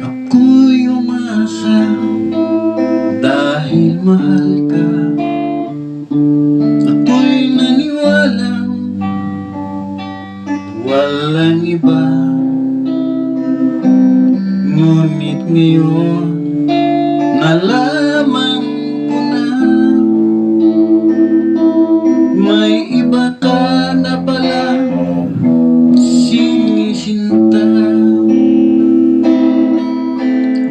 Ako'y umasa dahil mahal ka. Ako'y naniwalang walang iba. Ngunit ngayon nalaman ko na may iba ka na pala sinisinta.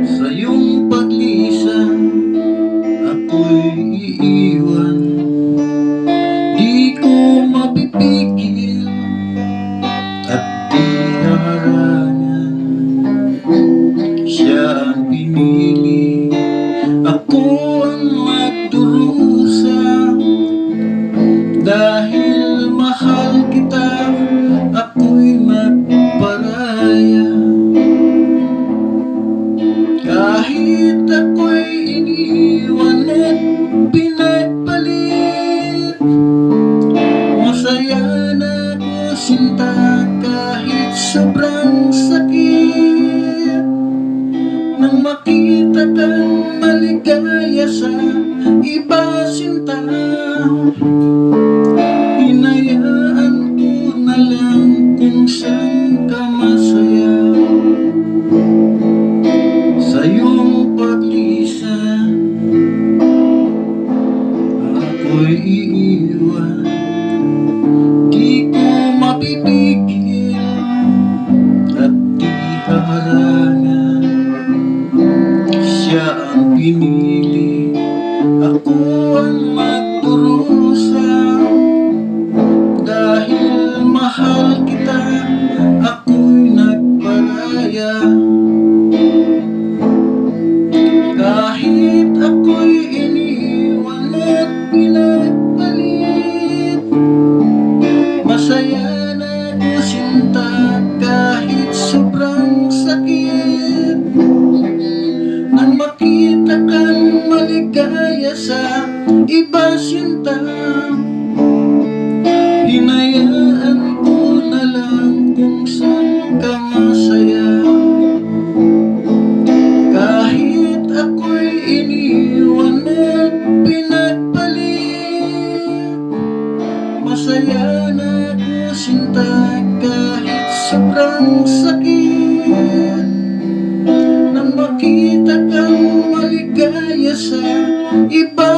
Sa iyong paglisan ako'y iiwan. Di ko mapipigil at di harangan. Siya ang pinili, ako ang magdurusa. Dahil mahal kita, ako'y magparaya. Kahit ako'y iniwan at pinagpalit, masaya na ako sinta kahit sobrang sakit. Nang makita kang maligaya sa iba sinta, hinayaan ko na lang kung saan ka masaya. Sa iyong paglisan ako'y iiwan. Di ko mapipigil at di harangan. Siya ang pinili, ako ang magdurusa. Dahil mahal kita, ako'y nagparaya. Kahit ako'y iniwan at pinagpalit, masaya na ako sinta kahit sobrang sakit. Nang makita kang maligaya sa iba sinta, hinayaan ko na lang kung saan ka masaya. Kahit ako'y iniwan at pinagpalit, masaya na ako sinta kahit sobrang sakit. Nang makita kang maligaya sa iba